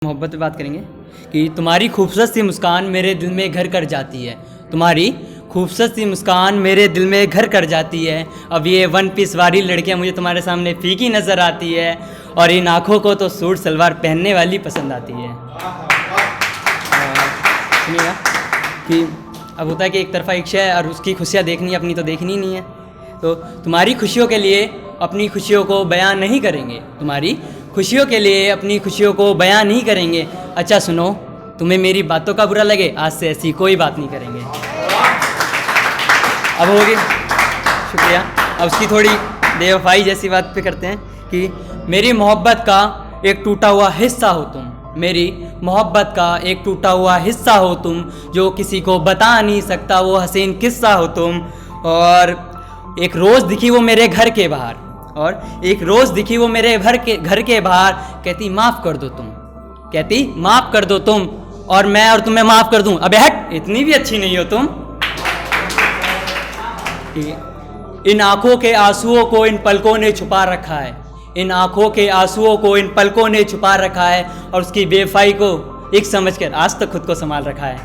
मोहब्बत पे बात करेंगे कि तुम्हारी खूबसूरत सी मुस्कान मेरे दिल में घर कर जाती है। तुम्हारी खूबसूरत सी मुस्कान मेरे दिल में घर कर जाती है। अब ये वन पीस वाली लड़कियां मुझे तुम्हारे सामने फीकी नज़र आती है और इन आँखों को तो सूट सलवार पहनने वाली पसंद आती है। सुनिएगा कि अब होता है कि एक तरफा इच्छा है और उसकी खुशियाँ देखनी अपनी तो देखनी नहीं है। तो तुम्हारी खुशियों के लिए अपनी खुशियों को बयान नहीं करेंगे। तुम्हारी खुशियों के लिए अपनी खुशियों को बयान नहीं करेंगे। अच्छा सुनो, तुम्हें मेरी बातों का बुरा लगे, आज से ऐसी कोई बात नहीं करेंगे। अब होगी, शुक्रिया। अब उसकी थोड़ी बेवफाई जैसी बात पे करते हैं कि मेरी मोहब्बत का एक टूटा हुआ हिस्सा हो तुम। मेरी मोहब्बत का एक टूटा हुआ हिस्सा हो तुम, जो किसी को बता नहीं सकता वो हसीन किस्सा हो तुम। और एक रोज़ दिखी वो मेरे घर के बाहर, और एक रोज़ दिखी वो मेरे घर के बाहर, कहती माफ़ कर दो तुम, कहती माफ़ कर दो तुम, और मैं और तुम्हें माफ़ कर दूं। अबे हट, इतनी भी अच्छी नहीं हो तुम। इन आँखों के आंसुओं को इन पलकों ने छुपा रखा है। इन आँखों के आंसुओं को इन पलकों ने छुपा रखा है, और उसकी बेवफाई को एक समझकर आज तक खुद को संभाल रखा है।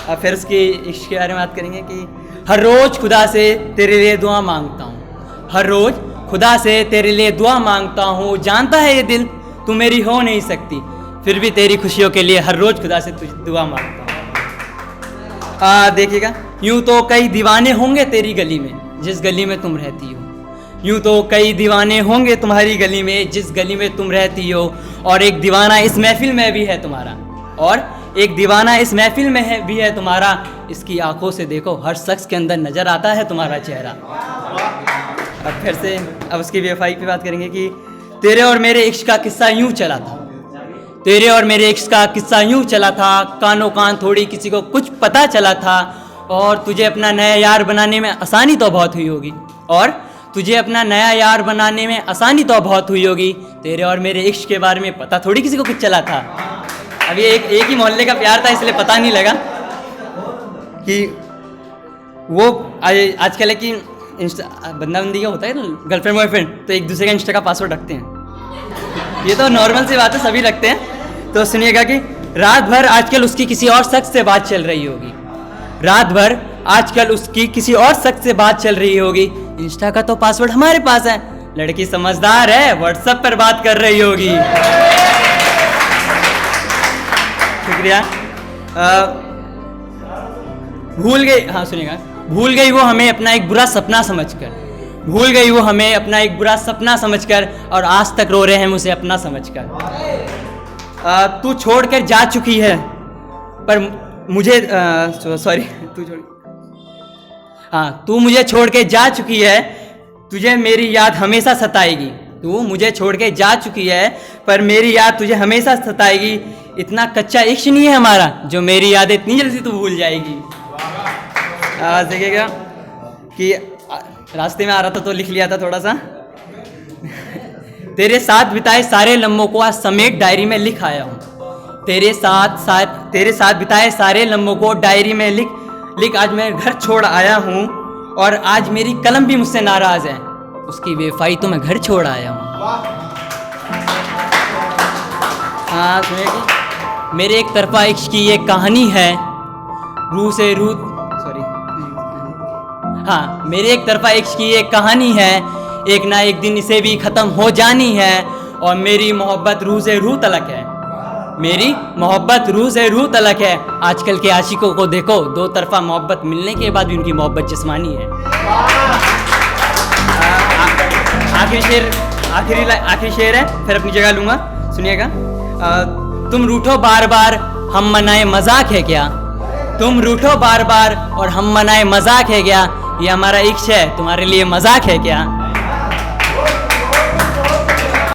अब फिर उसकी इश्क के बारे में बात करेंगे कि हर रोज़ खुदा से तेरे लिए दुआ मांगता हूँ। हर रोज़ खुदा से तेरे लिए दुआ मांगता हूँ। जानता है ये दिल तू मेरी हो नहीं सकती, फिर भी तेरी खुशियों के लिए हर रोज़ खुदा से दुआ मांगता हूँ। देखिएगा, यूँ तो कई दीवाने होंगे तेरी गली में, जिस गली में तुम रहती हो। यूँ तो कई दीवाने होंगे तुम्हारी गली में, जिस गली में तुम रहती हो। और एक दीवाना इस महफिल में भी है तुम्हारा, और एक दीवाना इस महफिल में भी है तुम्हारा। इसकी आंखों से देखो, हर शख्स के अंदर नज़र आता है तुम्हारा चेहरा। अब फिर से अब उसकी बेवफाई पे बात करेंगे कि तेरे और मेरे इश्क का किस्सा यूँ चला था। तेरे और मेरे इश्क का किस्सा यूँ चला था, कानों कान थोड़ी किसी को कुछ पता चला था। और तुझे अपना नया यार बनाने में आसानी तो बहुत हुई होगी, और तुझे अपना नया यार बनाने में आसानी तो बहुत हुई होगी। तेरे और मेरे इश्क के बारे में पता थोड़ी किसी को कुछ चला था। अब ये एक ही मोहल्ले का प्यार था, इसलिए पता नहीं लगा कि वो आजकल है कि बंदा बंदी का होता है ना, गर्लफ्रेंड बॉयफ्रेंड, तो एक दूसरे का इंस्टा का पासवर्ड रखते हैं। ये तो नॉर्मल सी बात है, सभी रखते हैं। तो सुनिएगा कि रात भर आजकल उसकी किसी और शख्स से बात चल रही होगी। रात भर आजकल उसकी किसी और शख्स से बात चल रही होगी। इंस्टा का तो पासवर्ड हमारे पास है, लड़की समझदार है, व्हाट्सएप पर बात कर रही होगी। शुक्रिया। भूल गई, हाँ सुनिएगा, भूल गई वो हमें अपना एक बुरा सपना समझकर। भूल गई वो हमें अपना एक बुरा सपना समझकर, और आज तक रो रहे हैं मुझे अपना समझकर। तू छोड़कर जा चुकी है पर मुझे सॉरी तू छोड़, हाँ तू मुझे छोड़ के जा चुकी है, तुझे मेरी याद हमेशा सताएगी। तू मुझे छोड़ के जा चुकी है पर मेरी याद तुझे हमेशा सताएगी। इतना कच्चा इश्क नहीं है हमारा, जो मेरी यादें इतनी जल्दी तू भूल जाएगी। देखिएगा कि रास्ते में आ रहा था तो लिख लिया था थोड़ा सा। तेरे साथ बिताए सारे लम्हों को आज समेट डायरी में लिख आया हूँ। तेरे साथ बिताए सारे लम्हों को डायरी में लिख आज मैं घर छोड़ आया हूँ, और आज मेरी कलम भी मुझसे नाराज है, उसकी बेवफाई तो मैं घर छोड़ आया हूँ। हाँ सुनिए कि मेरे एक तरफा इश्क की ये कहानी है, रूह से रूह, हाँ मेरे एक तरफा इश्क की ये कहानी है, एक ना एक दिन इसे भी ख़त्म हो जानी है। और मेरी मोहब्बत रूह से रूह तलक है, मेरी मोहब्बत रूह से रूह तलक है। आजकल के आशिकों को देखो, दो तरफा मोहब्बत मिलने के बाद भी उनकी मोहब्बत जिस्मानी है। आखिरी शेर है, फिर अपनी जगह लूँगा, सुनिएगा। तुम रूठो बार बार हम मनाए मजाक है क्या, तुम रूठो बार बार और हम मनाए मजाक है क्या, ये हमारा इश्क है तुम्हारे लिए मजाक है क्या।